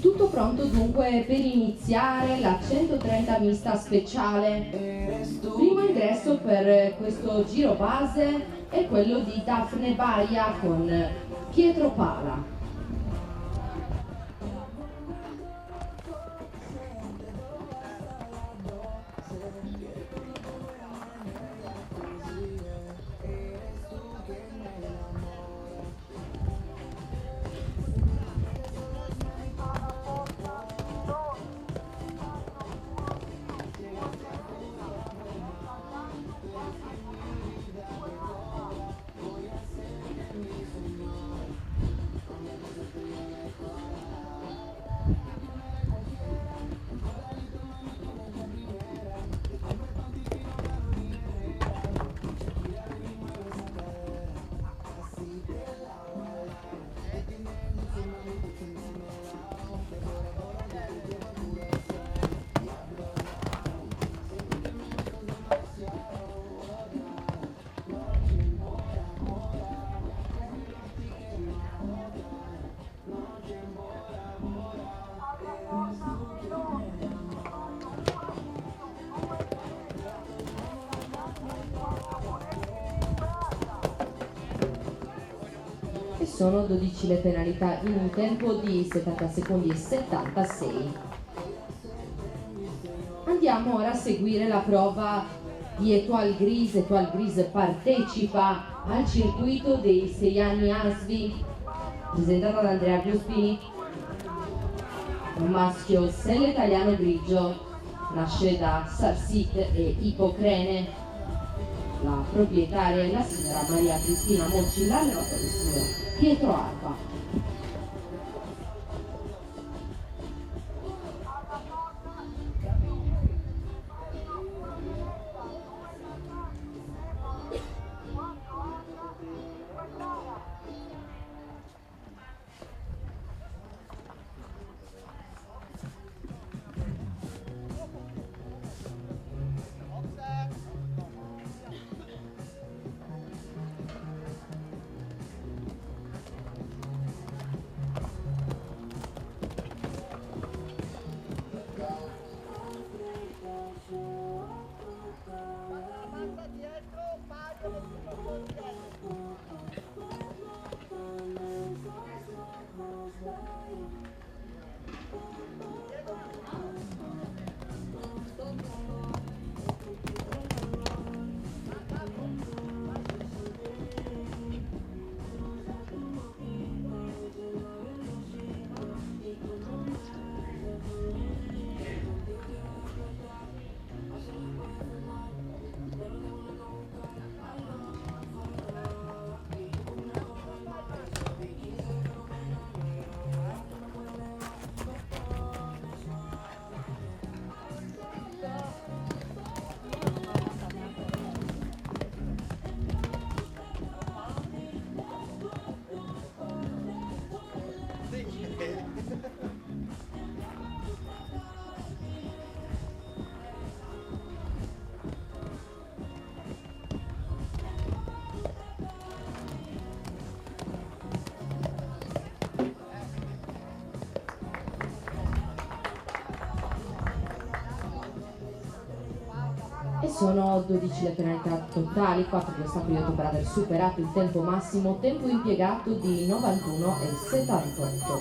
Tutto pronto dunque per iniziare la 130 mista speciale. Primo ingresso per questo giro base è quello di Daphne Baia con Pietro Pala. Sono 12 le penalità in un tempo di 70 secondi e 76. Andiamo ora a seguire la prova di Etoile Grise. Etoile Grise partecipa al circuito dei 6 anni ASVI, presentata da Andrea Giospini. Un maschio sella italiano grigio, nasce da Sarsit e Ipocrene. La proprietaria è la signora Maria Cristina Moncilla, l'allevatore il signor Pietro Arpa. Sono 12 le penalità totali, 4 gli ostacoli per aver superato il tempo massimo, tempo impiegato di 91 e 78.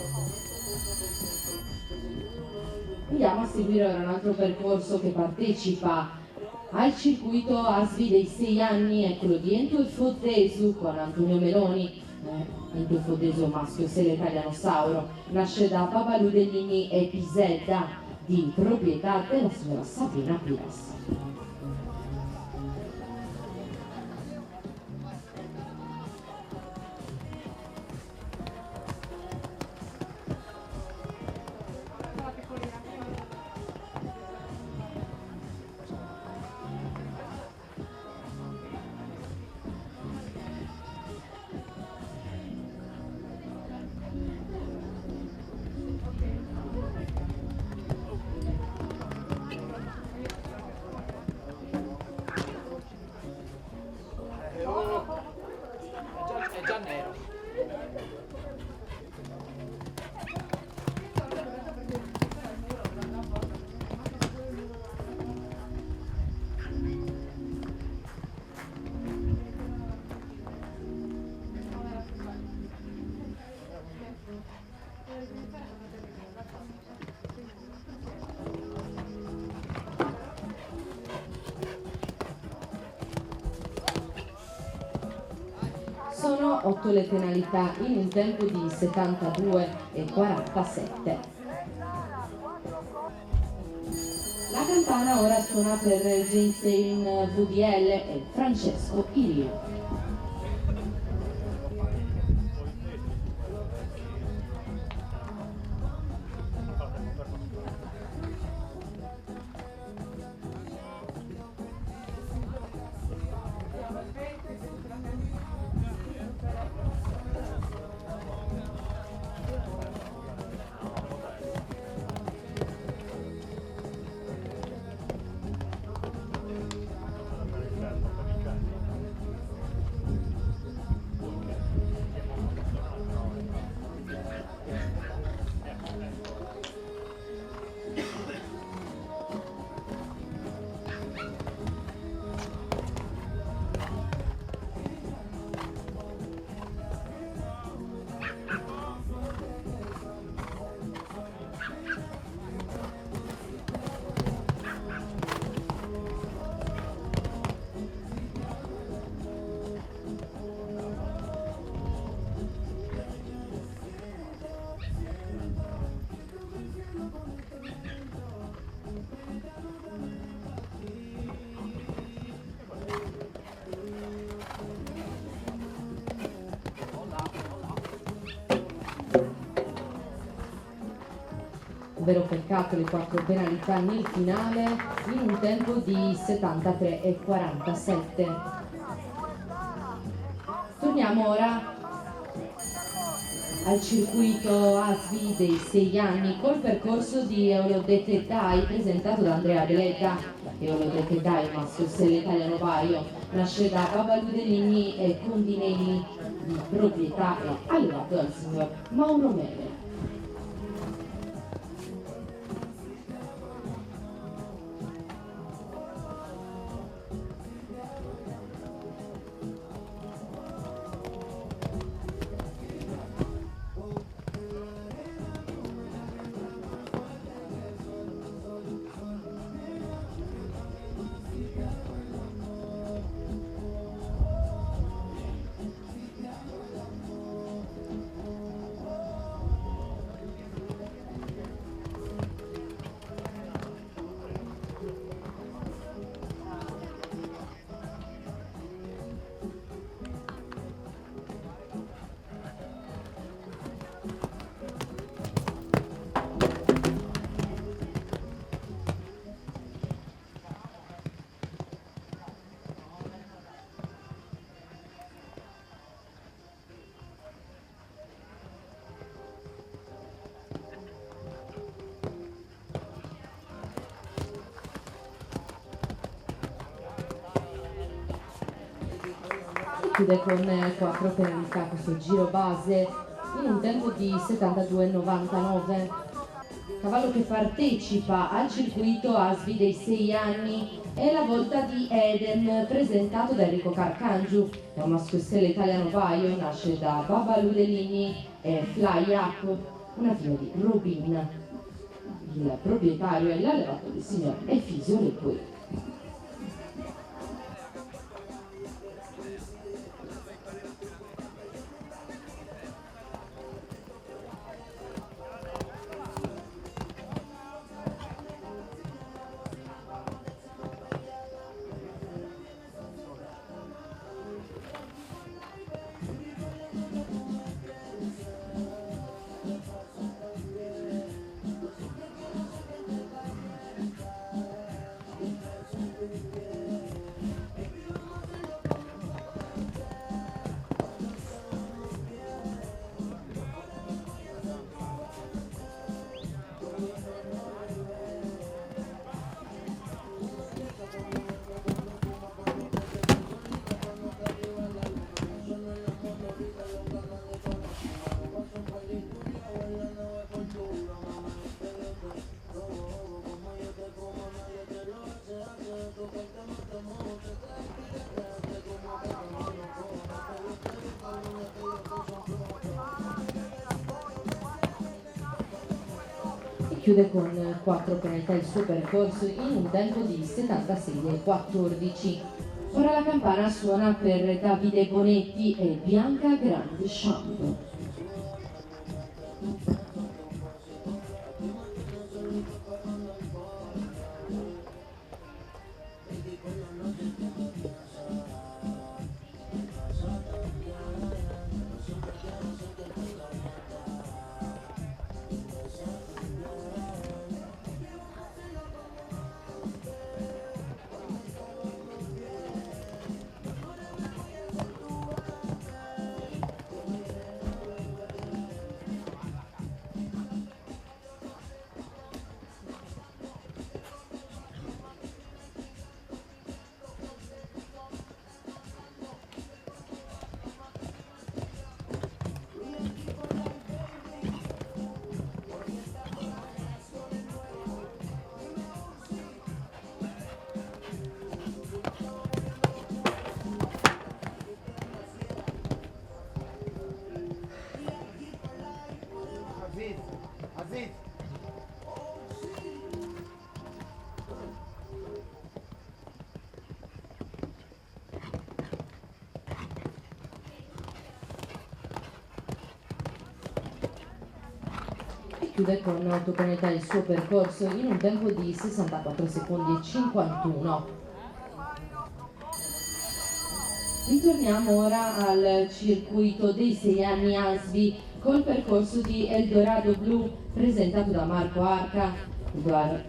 Andiamo a seguire ora un altro percorso che partecipa al circuito ASVI dei 6 anni, è quello di Ento e Foddesu con Antonio Meloni. Ento e Foddesu, maschio sella italiano sauro, nasce da Babalù Dellini e Piselda, di proprietà della signora Sabrina Pires. 8 le penalità in un tempo di 72,47. La campana ora suona per Genstein VDL e Francesco Irio. Vero peccato le 4 penalità nel finale in un tempo di 73,47. Torniamo ora al circuito ASVI dei 6 anni col percorso di Eulodete Dai presentato da Andrea Belega. Eulodete Dai, maschio stella italiano vario, nasce da Babalu Deligni e Condinelli, di proprietà e allevato dal signor Mauro Mele. Chiude con 4 penalità questo giro base in un tempo di 72,99. Cavallo che partecipa al circuito ASVI dei 6 anni è la volta di Eden, presentato da Enrico Carcangiu. È un maschio stella italiano vaio, nasce da Babalu Deligni e Fly Up, una figlia di Robin. Il proprietario è l'allevato del signor Efisio Lepui. Chiude con 4 penalità il suo percorso in un tempo di 76,14. Ora la campana suona per Davide Bonetti e Bianca Grandchamp. Aziz. E chiude con autopenalità il suo percorso in un tempo di 64 secondi e 51. Ritorniamo ora al circuito dei 6 anni ASVI col percorso di Eldorado Blu presentato da Marco Arca.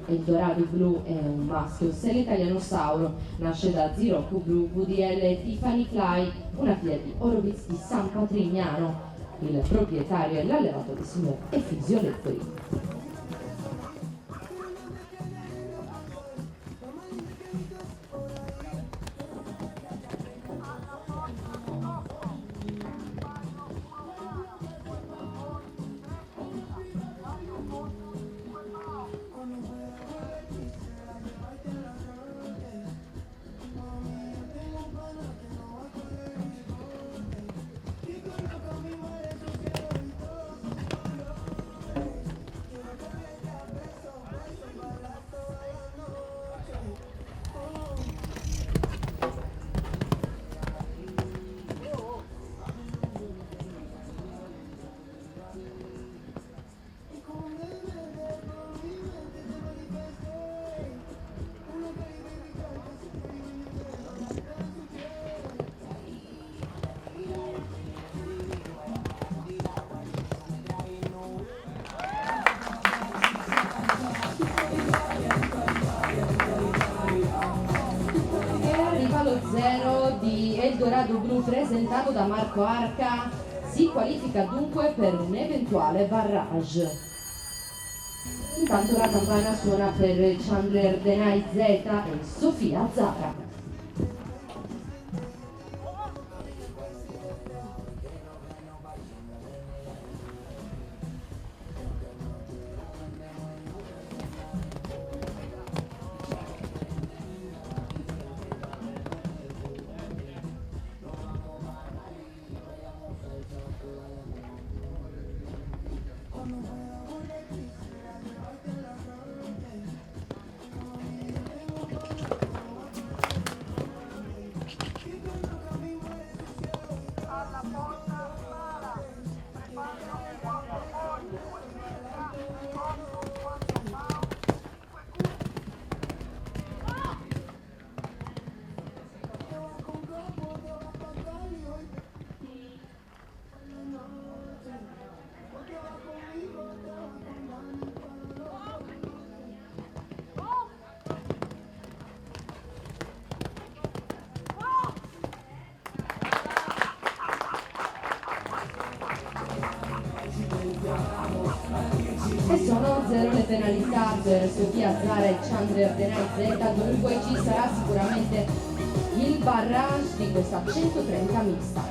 Eldorado Blu è un maschio stella italianosauro, nasce da Zirocco Blu, VDL e Tiffany Fly, una figlia di Horowitz di San Patrignano. Il proprietario è l'allevato di signor Efisio Letteri. Lo zero di Eldorado Blu presentato da Marco Arca si qualifica dunque per un eventuale barrage. Intanto la campana suona per Chandler Denai Z e Sofia Zara. E sono zero le penalità per Sofia Zara e Chandler Denai Z, dunque ci sarà sicuramente il barrage di questa 130 mista.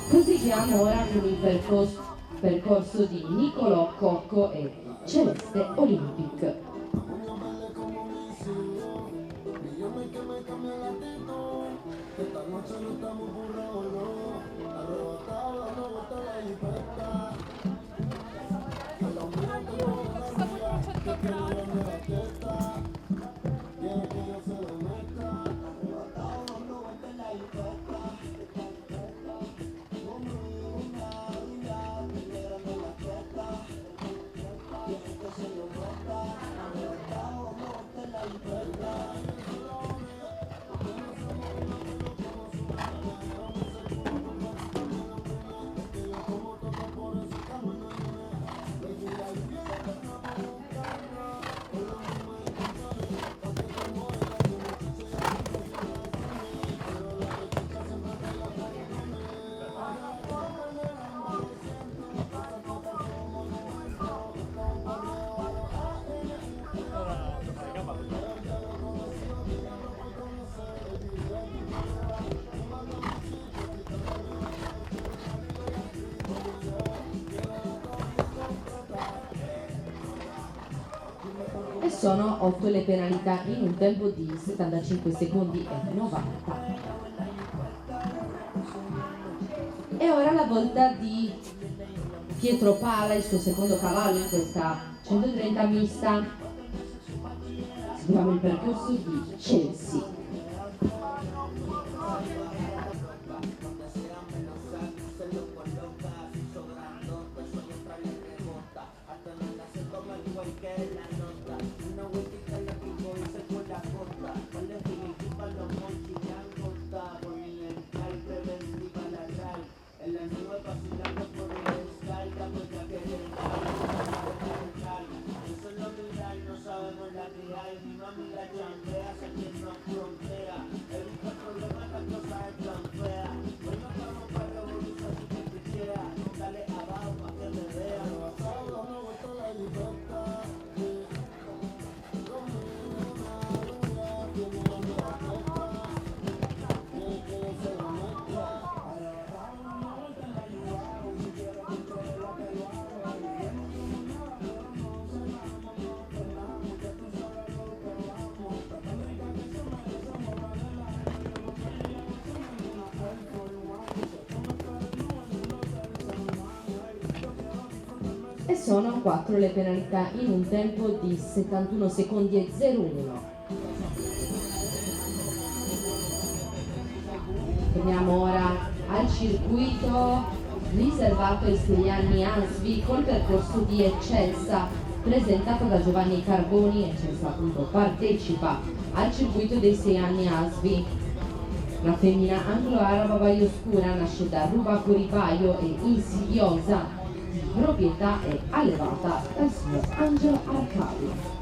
Proseguiamo ora con il percorso di Nicolò Cocco e Celeste Olympic. sono 8 le penalità in un tempo di 75 secondi e 90. E ora la volta di Pietro Pala, il suo secondo cavallo in questa 130 mista. Seguiamo il percorso di Chelsea. E sono 4 le penalità in un tempo di 71 secondi e 01. Torniamo ora al circuito riservato ai 6 anni ASVI col percorso di Eccelsa presentato da Giovanni Carboni. Eccelsa appunto partecipa al circuito dei 6 anni ASVI. La femmina anglo-araba Baio Scura nasce da Rubaco Ripaio e insidiosa, proprietà è allevata dal signor Angelo Arcadio.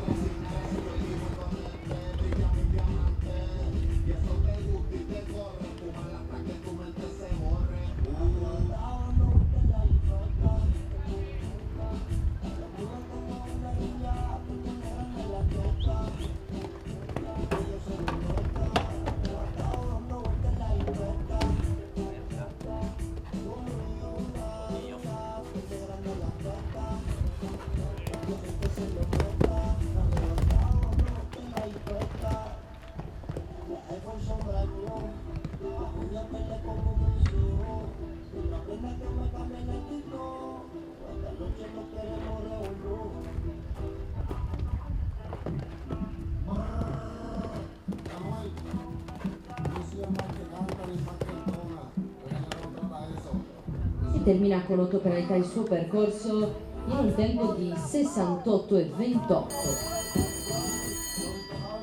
Termina con 8 penalità il suo percorso in un tempo di 68 e 28.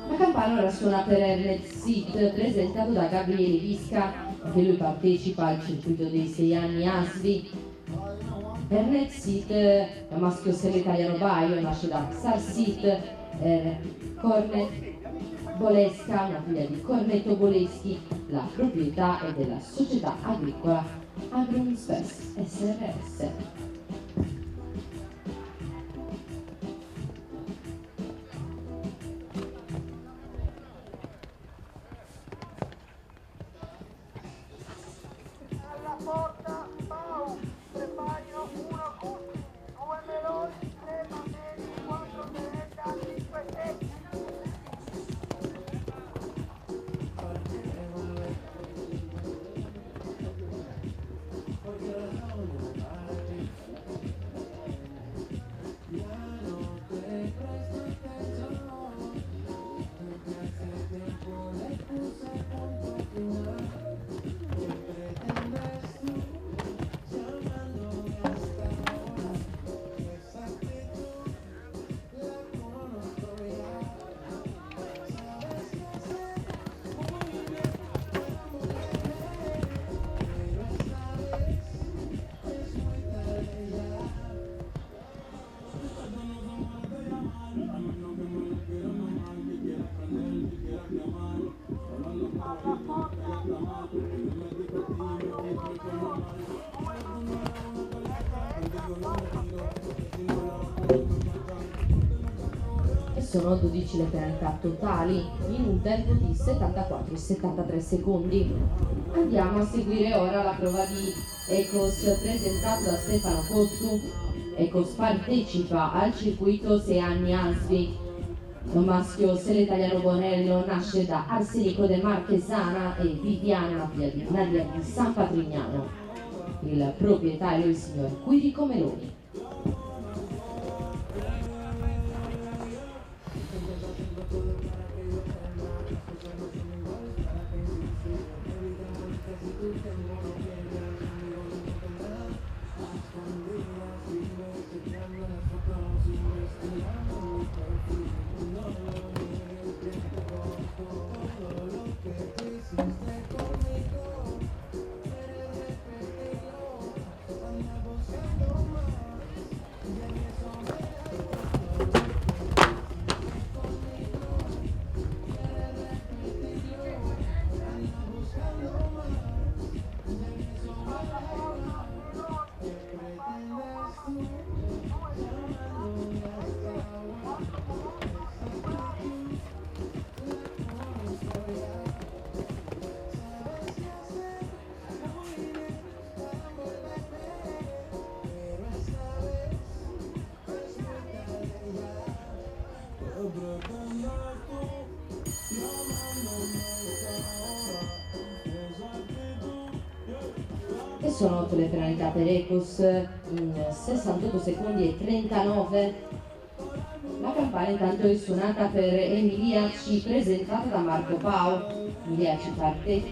La campana ora suona per Ernest Sit, presentato da Gabriele Visca, anche lui partecipa al circuito dei 6 anni ASVI. Ernest Sit è un maschio segretario Baio, nasce da Xar Sit, Cornet Bolesca, una figlia di Cornetto Boleschi, la proprietà è della società agricola Agrumspes SRS. Alla porta Pau, preparo 1 Cucci, 2 Meloni, 3 Mameli, 4 Beretta, 5 Secchi. E sono 12 le penalità totali in un tempo di 74 e 73 secondi. Andiamo a seguire ora la prova di Ecos presentato da Stefano Cossu. Ecos partecipa al circuito 6 anni ASVI. Un maschio stile italiano Bonello, nasce da Arsenico de Marchesana e Viviana, una figlia di Nadia di San Patrignano. Il proprietario è il signor Quirico Meloni. E sono 8 le penalità per Ecos in 68 secondi e 39. La campana intanto è suonata per Emiliaci, presentata da Marco Pau. Emiliaci parte.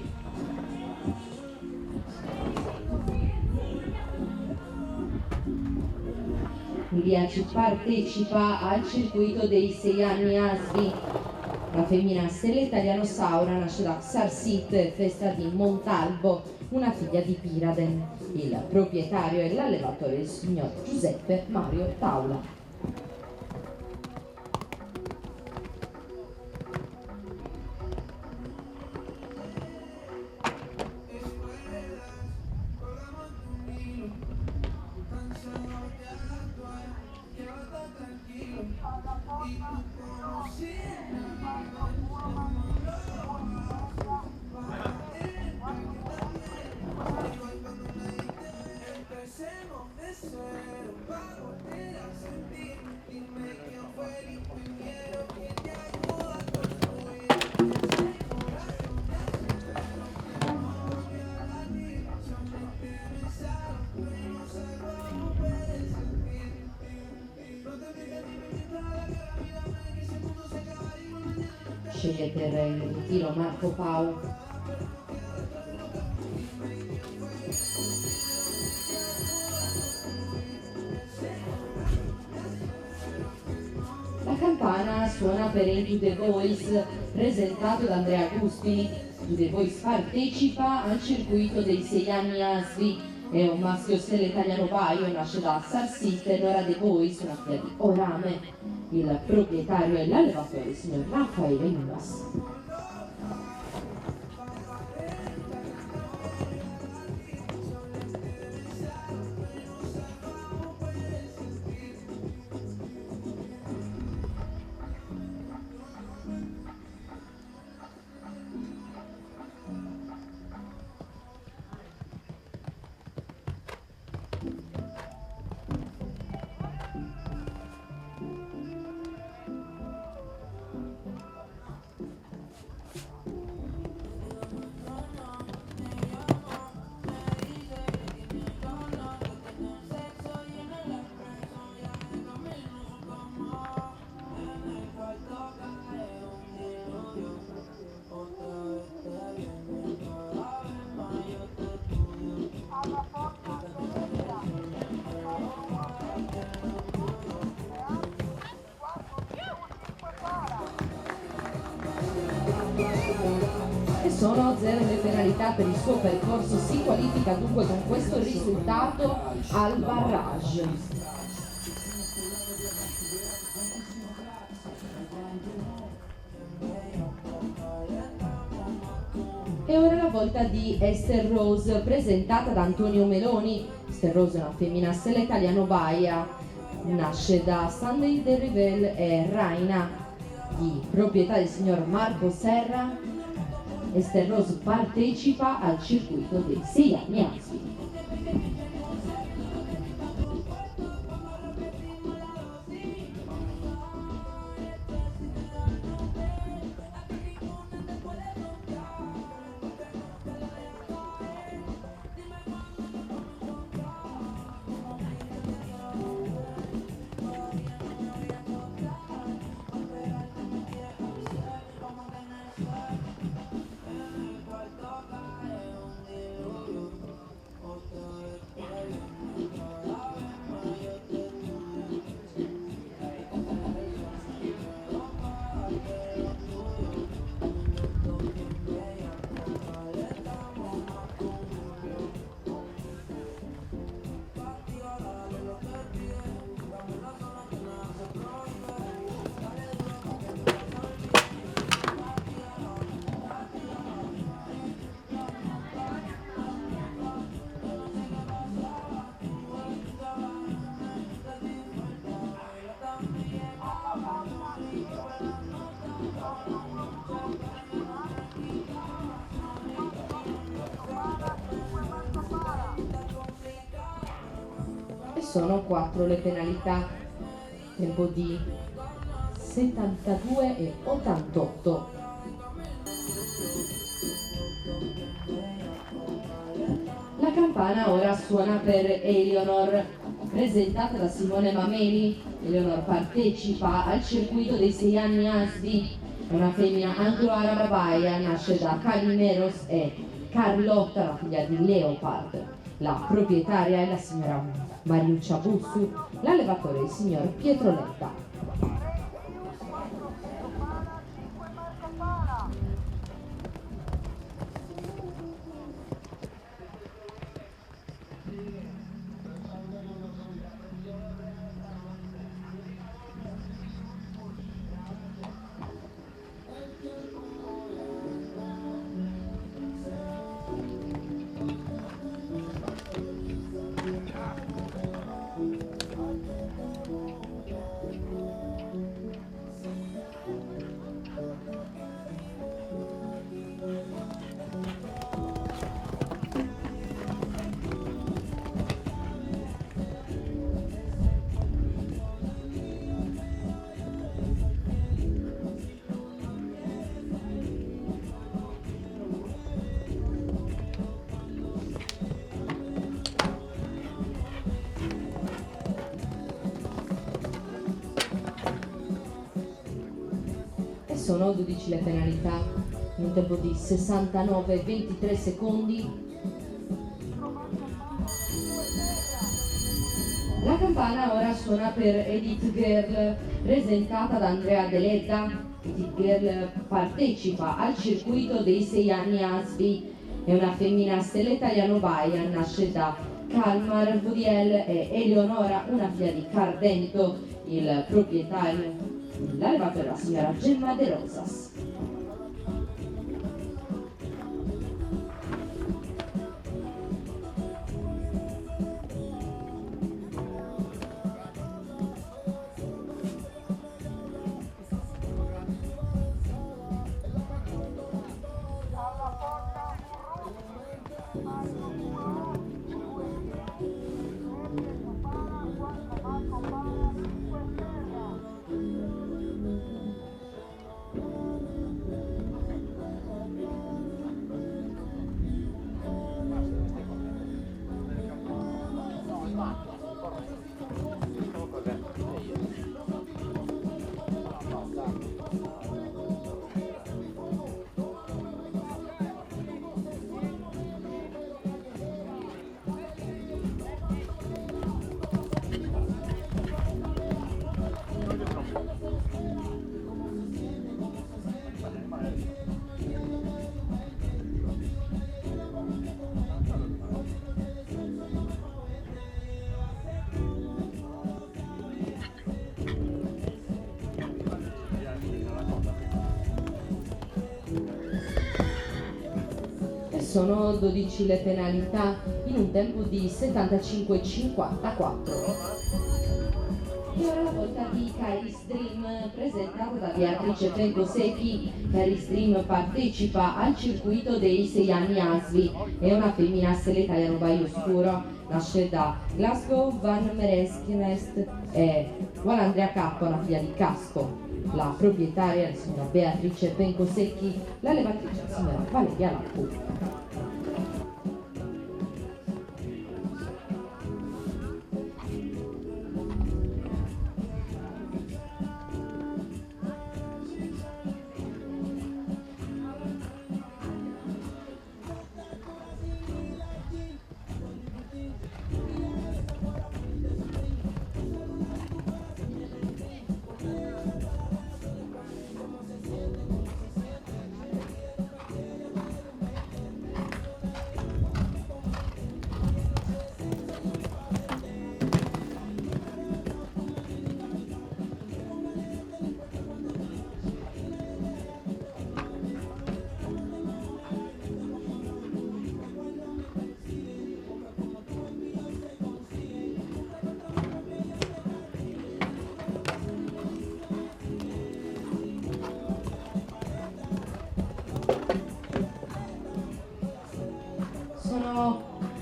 Emiliaci partecipa al circuito dei 6 anni ASVI. La femmina stella italiano Saura nasce da Xarsit, festa di Montalbo, una figlia di Piraden. Il proprietario e l'allevatore è il signor Giuseppe Mario Taula. Sceglie per il ritiro Marco Pau. La campana suona per Into the Voice, presentato da Andrea Guspini. Into the Voice partecipa al circuito dei 6 anni ASVI. È un maschio stella italiano baio, nasce da Sarsit e Nora The Voice, una figlia di Orame. Il proprietario e l'allevatore il signor Raffaele Ingas. E sono 0 le penalità per il suo percorso, si qualifica dunque con questo risultato al barrage. E ora la volta di Esther Rose, presentata da Antonio Meloni. Esther Rose è una femmina stella italiano baia, nasce da Sunday de Rivel e Raina, di proprietà del signor Marco Serra. Esther Rose partecipa al circuito dei 6 anni ASVI. sono 4 le penalità, tempo di 72 e 88. La campana ora suona per Eleonor, presentata da Simone Mameli. Eleonor partecipa al circuito dei 6 anni ASVI, è una femmina anglo-araba baia, nasce da Calimeros e Carlotta, la figlia di Leopard. La proprietaria è la signora Mariuccia Bussu, l'allevatore è il signor Pietro Letta. Sono 12 le penalità, in un tempo di 69-23 secondi. La campana ora suona per Edith Girl, presentata da Andrea Deletta. Edith Girl partecipa al circuito dei 6 anni ASVI, è una femmina stella italiano-baia, nasce da Calmar Vodiel e Eleonora, una figlia di Cardento, il proprietario. L'allevatore è la signora Gemma De Rosas. Sono 12 le penalità, in un tempo di 75-54. E ora la volta di Kairis Dream, presentata da Beatrice Pencosecchi. Kairis Dream partecipa al circuito dei 6 anni ASVI, è una femmina stella italiano baio scuro, nasce da Glasgow, Van Meresknest e Walandria K, una figlia di Casco. La proprietaria è la signora Beatrice Pencosecchi, l'allevatrice è la signora Valeria Lappu.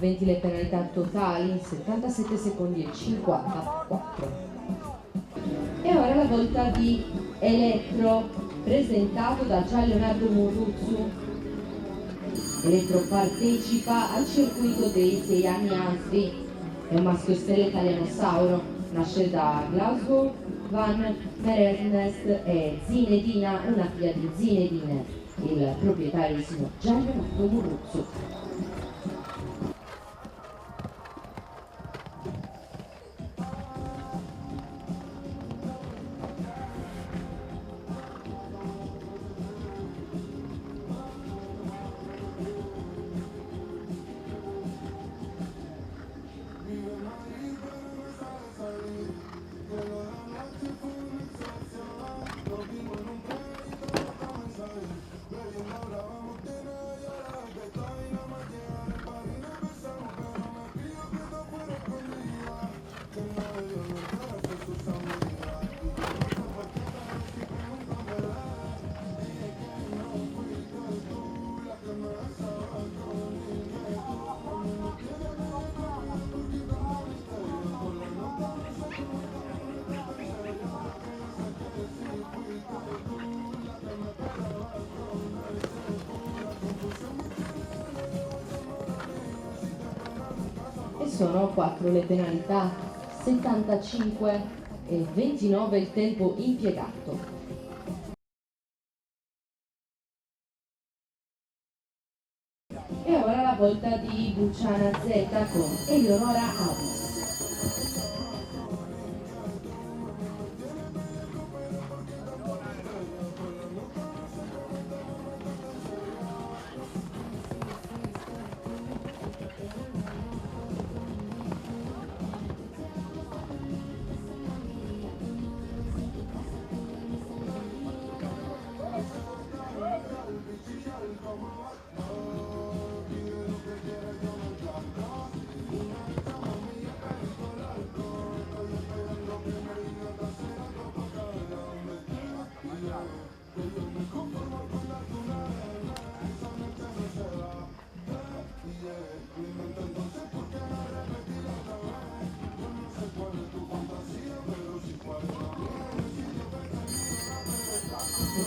20 le penalità totali, 77 secondi e 54. E ora la volta di Elettro, presentato da Gian Leonardo Murruzzu. Elettro partecipa al circuito dei 6 anni ASVI, è un maschio stella italiano-sauro, nasce da Glasgow, Van Meresnest e Zinedina, una figlia di Zinedine, il proprietario del signor Gian Leonardo Murruzzu. E sono 4 le penalità, 75 e 29 il tempo impiegato. E ora la volta di Buciana Z con Eleonora Avis.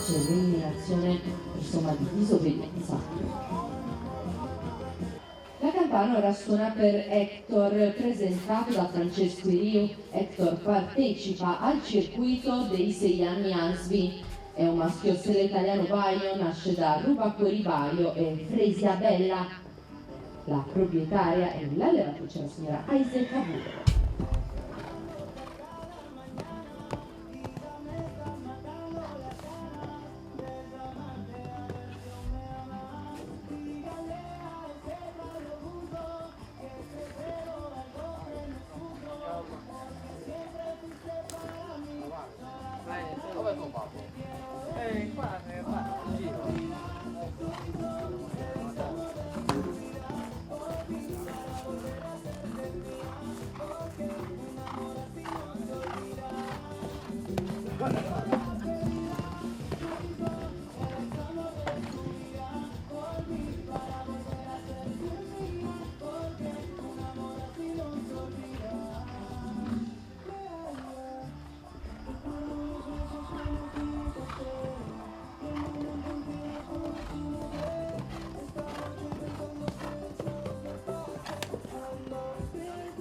C'è l'eliminazione insomma di disobbedienza. La campana ora suona per Hector, presentato da Francesco Iriu. Hector partecipa al circuito dei 6 anni ASVI, è un maschio stella italiano vario, nasce da Rubacco Rivaio e Fresia Bella. La proprietaria è l'allevatrice, la signora Aise Cavuro.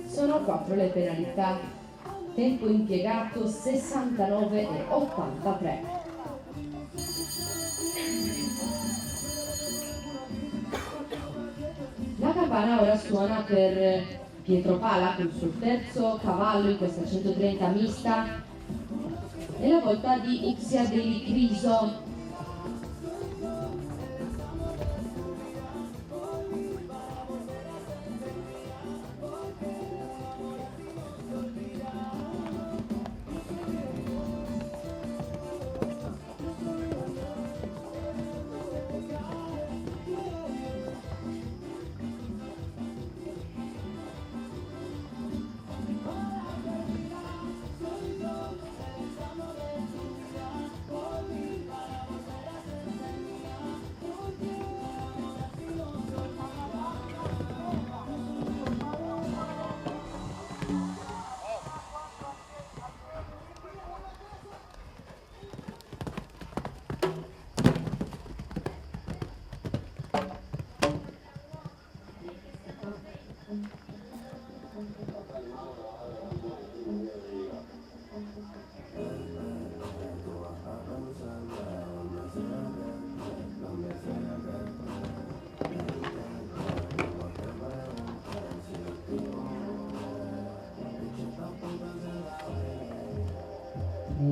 Sono 4 le penalità, tempo impiegato 69 e 83. La campana ora suona per Pietro Pala con il suo terzo cavallo in questa 130 mista e la volta di Ixia dei Criso.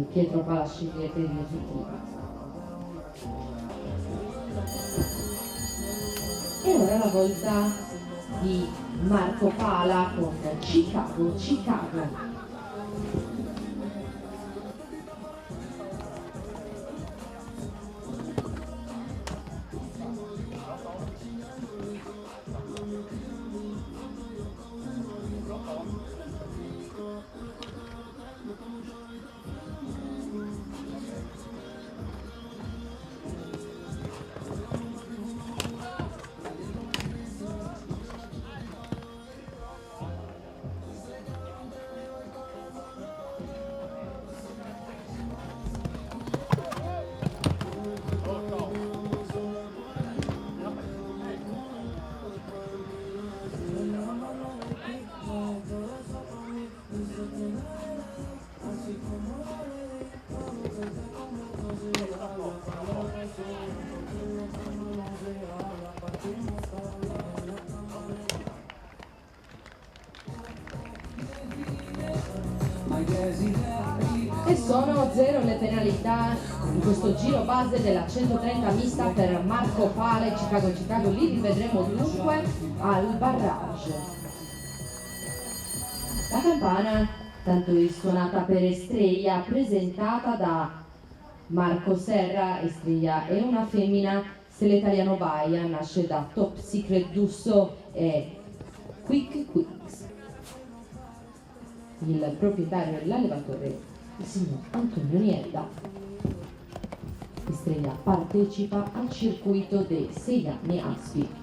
Pietro Pala sceglie per il ritiro. E ora la volta di Marco Pala con Chicago, Chicago. E sono 0 le penalità in questo giro base della 130 mista per Marco Pala e Chicago. Li rivedremo dunque al barrage. La campana, tanto risuonata per Estrella, presentata da Marco Serra. Estrella è una femmina, stella italiano Baia, nasce da Top Secret Dusso e Quick Quicks. Il proprietario dell'allevatore, il signor Antonio Niedda. Estrella partecipa al circuito dei 6 anni ASFI.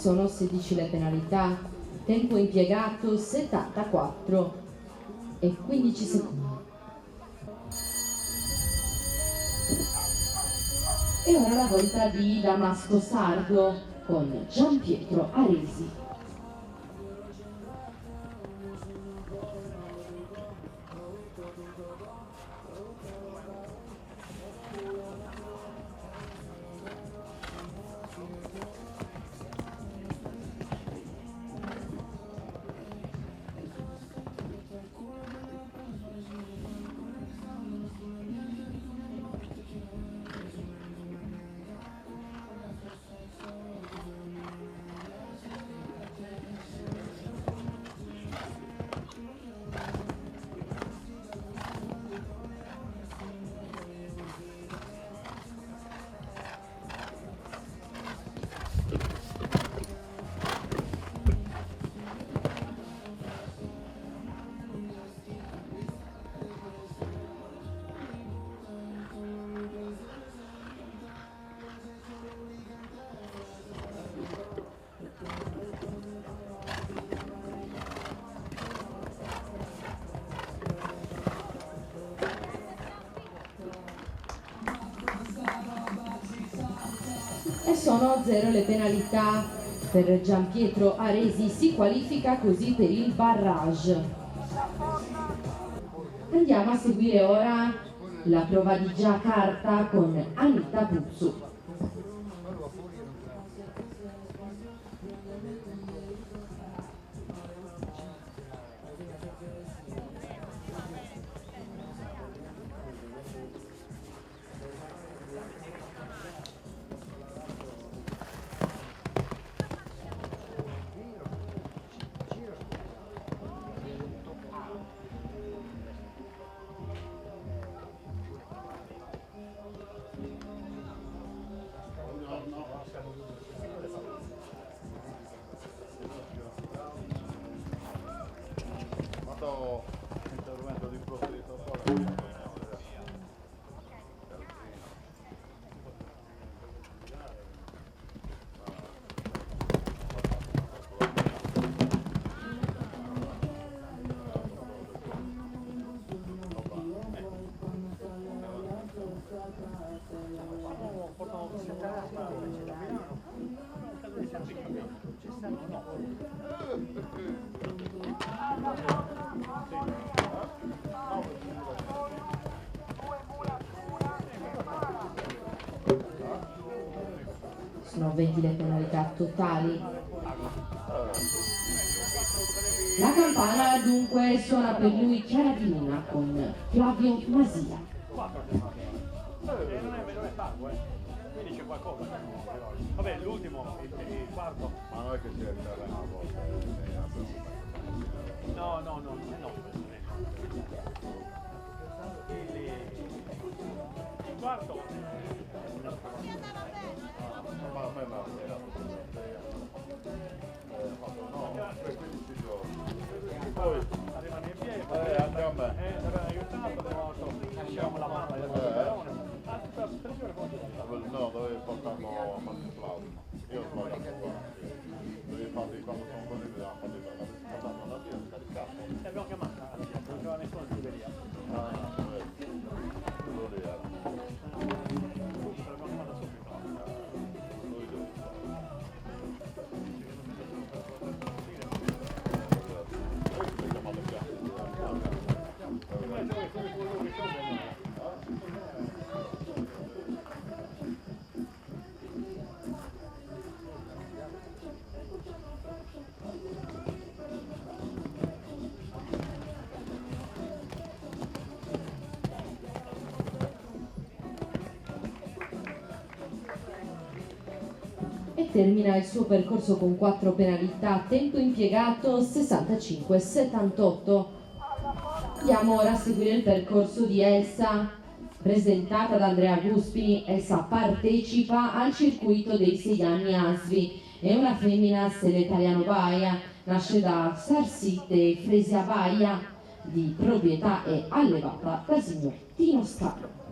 Sono 16 le penalità, tempo impiegato 74 e 15 secondi. E ora la volta di Damasco Sardo con Gianpietro Aresi. E sono 0 le penalità per Gianpietro Aresi, si qualifica così per il barrage. Andiamo a seguire ora la prova di Giacarta con Anita Puzzu. primo intervento di protesta. Sono 20 le penalità totali. La campana dunque suona per lui chiara di luna con Flavio Masia. Non è pago, quindi c'è qualcosa. Vabbè, l'ultimo, il quarto. Ma non è che si è una volta. No. Il quarto. Ma a me no, era no, 15 giorni. Poi Arrivano in piedi, anche a me. avevano aiutato, lasciamo la mano del Barcellona. No, dove portano a fare il plasma. Io ho sbagliato qua. Devi farli quando sono così, dobbiamo farli per la portano la via, scaricato. E abbiamo chiamato, non c'era nessuno in libreria. Quello lì era. L'abbiamo chiamato subito. Lui deve fare. Poi si chiama le E termina il suo percorso con 4 penalità, tempo impiegato 65-78. Andiamo ora a seguire il percorso di Elsa, presentata da Andrea Guspini. Elsa partecipa al circuito dei 6 anni ASVI, è una femmina stile italiano Baia, nasce da Sarsite Fresia Baia, di proprietà e allevata dal signor Tino Scarro.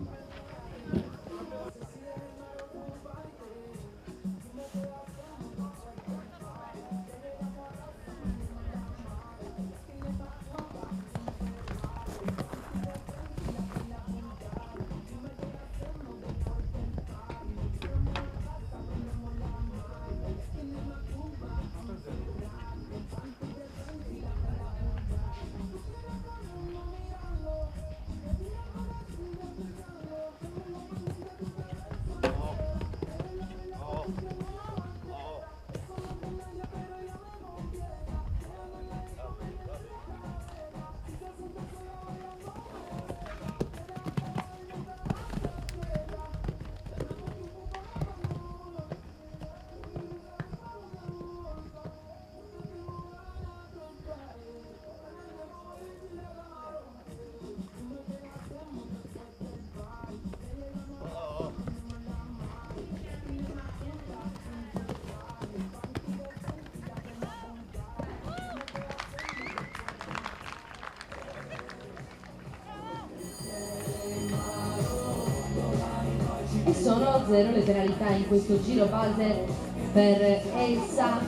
E sono 0 le penalità in questo giro base per Elsa.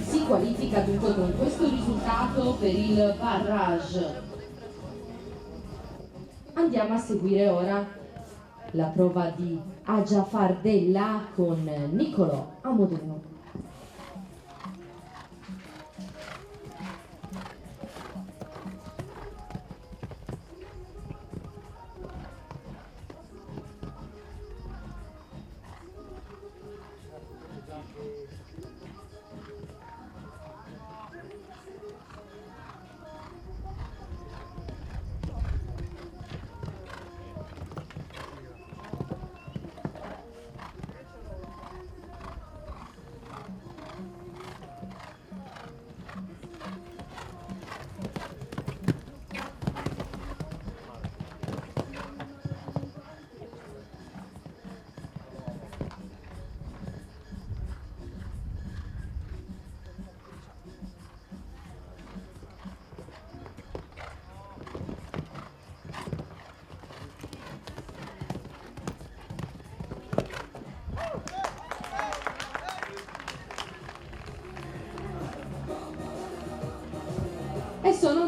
Si qualifica dunque con questo risultato per il barrage. Andiamo a seguire ora la prova di Agia Fardella con Niccolò Amodeo.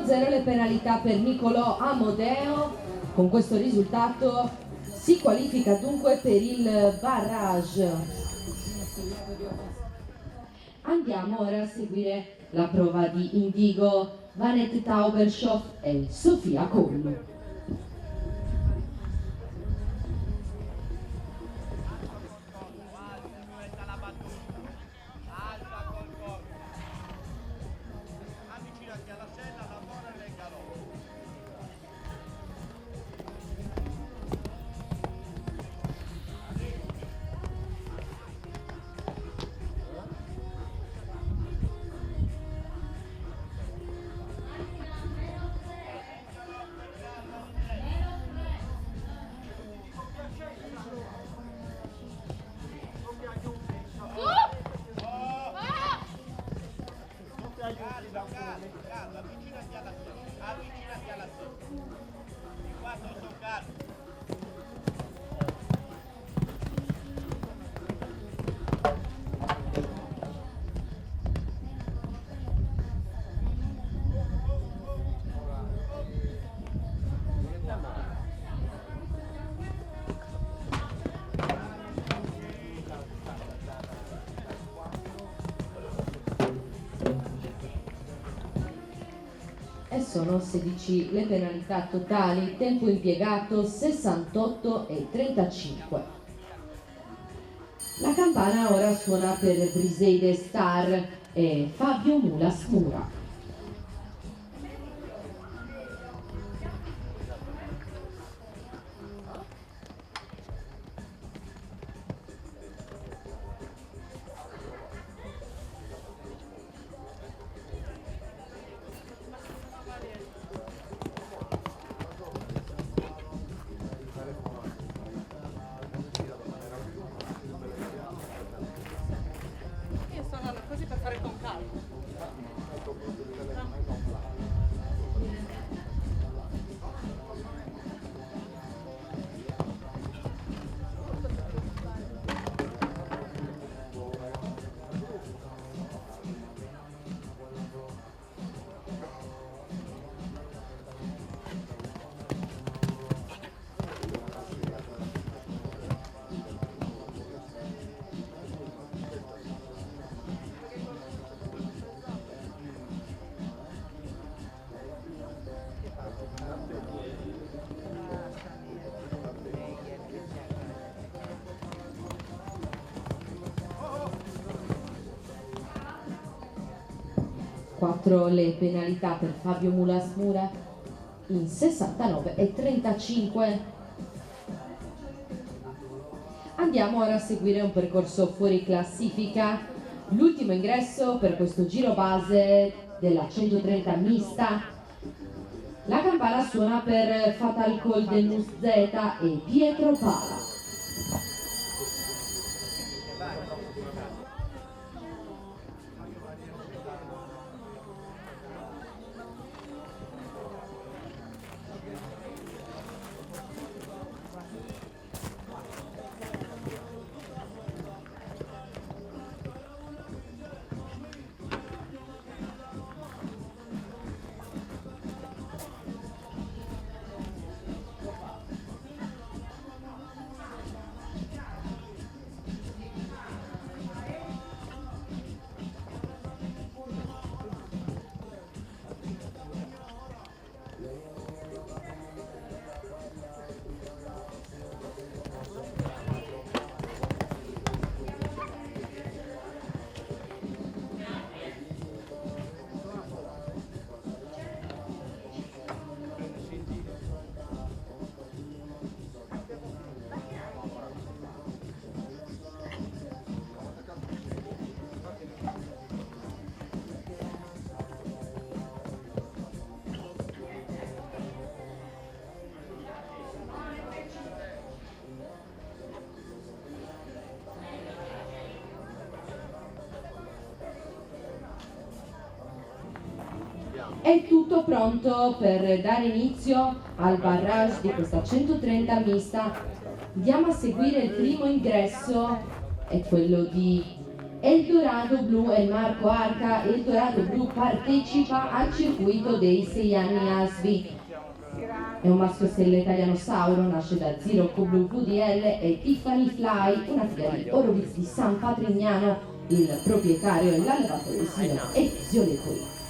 1-0 le penalità per Nicolò Amodeo. Con questo risultato si qualifica dunque per il barrage. Andiamo ora a seguire la prova di indigo. Vanette Taubershoff e Sofia Collo. E sono 16 le penalità totali, tempo impiegato 68 e 35. La campana ora suona per Briseide Star e Fabio Mulas Mura. Io sono così per fare con calma. Quattro le penalità per Fabio Mulas Mura in 69 e 35. Andiamo ora a seguire un percorso fuori classifica, l'ultimo ingresso per questo giro base della 130 mista. La campana suona per Fatal Golden Muzzeta e Pietro Pala. È tutto pronto per dare inizio al barrage di questa 130 mista. Andiamo a seguire il primo ingresso, è quello di Eldorado Blu e Marco Arca. Eldorado Blu partecipa al circuito dei 6 anni ASVI. È un maschio stella italiano Sauro, nasce da Zirocco Blu VDL e Tiffany Fly, una figlia di Oroviz di San Patrignano. Il proprietario è l'allevatore il signor Ezio Lepori.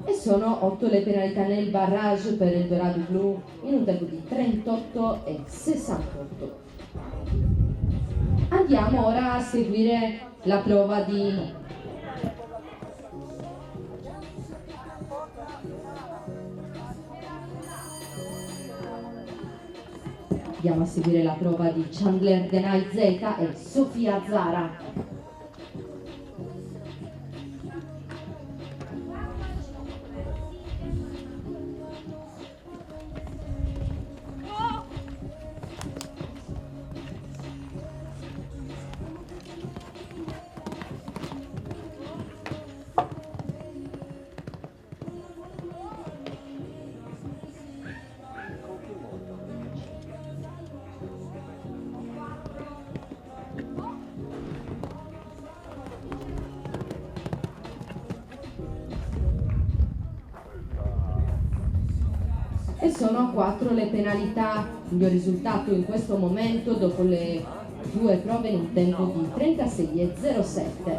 E sono 8 le penalità nel barrage per Eldorado Blu in un tempo di 38 e 68. Andiamo ora a seguire la prova di Chandler Denai Z e Sofia Zara. E sono 4 le penalità. Il mio risultato in questo momento dopo le 2 prove in un tempo di 36,07.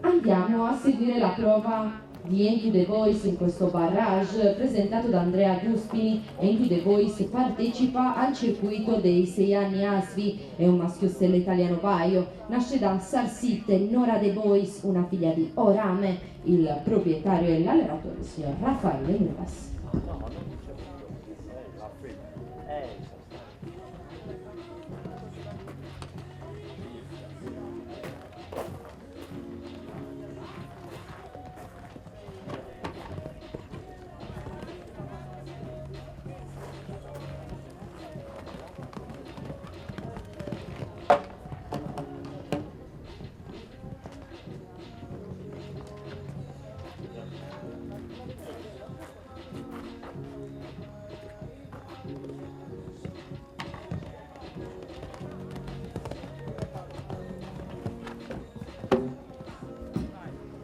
Andiamo a seguire la prova di Into the Voice in questo barrage presentato da Andrea Guspini. Into the Voice partecipa al circuito dei 6 anni ASVI, è un maschio stella italiano paio, nasce da Sarsite, Nora The Voice, una figlia di Orame, il proprietario e l'allevatore il signor Raffaele Nuvas.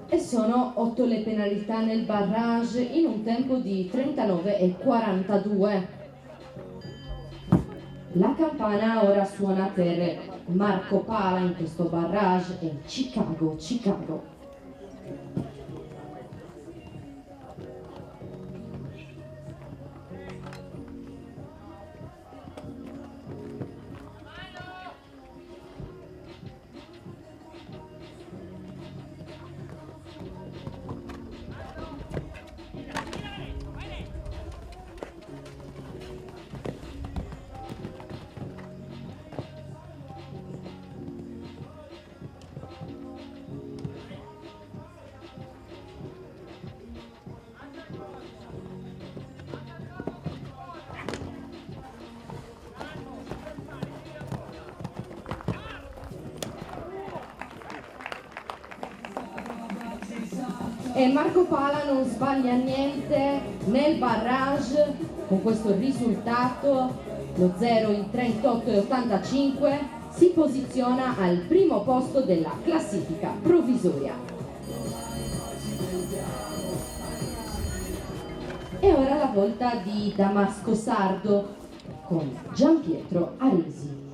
E sono 8 le penalità nel barrage in un tempo di 39,42. La campana ora suona per Marco Pala in questo barrage e Chicago, Chicago. E Marco Pala non sbaglia niente nel barrage con questo risultato, lo 0 in 38,85, si posiziona al primo posto della classifica provvisoria. E ora la volta di Damasco Sardo con Gianpietro Aresi.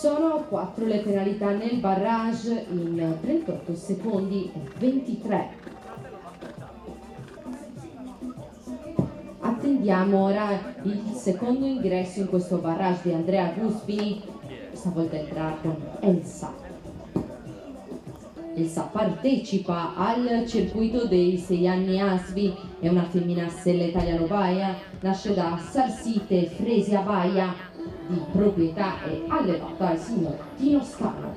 Sono 4 le penalità nel barrage in 38 secondi e 23. Attendiamo ora il secondo ingresso in questo barrage di Andrea Guspini, stavolta entra con Elsa. Elsa partecipa al circuito dei 6 anni ASVI, è una femmina stella italiano-baia, nasce da Sarsite Fresia Baia, di proprietà e allevata al signor Tino Scano.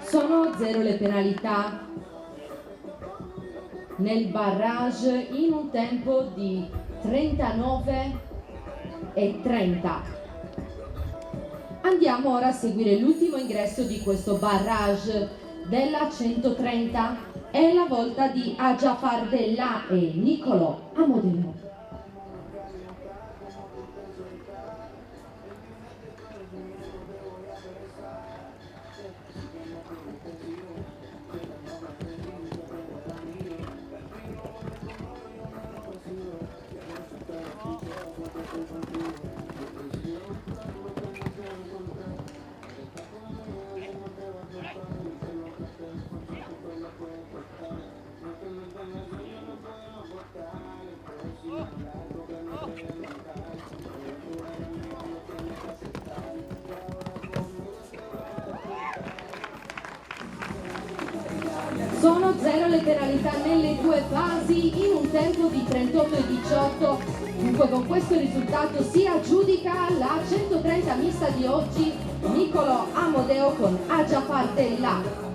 Sono 0 le penalità nel barrage in un tempo di 39 e 30. Andiamo ora a seguire l'ultimo ingresso di questo barrage della 130. È la volta di Agia Fardella e Niccolò Amodeo. Sono 0 le penalità nelle 2 fasi in un tempo di 38 e 18. Dunque con questo risultato si aggiudica la 130 mista di oggi Niccolò Amodeo con Agia Fardella.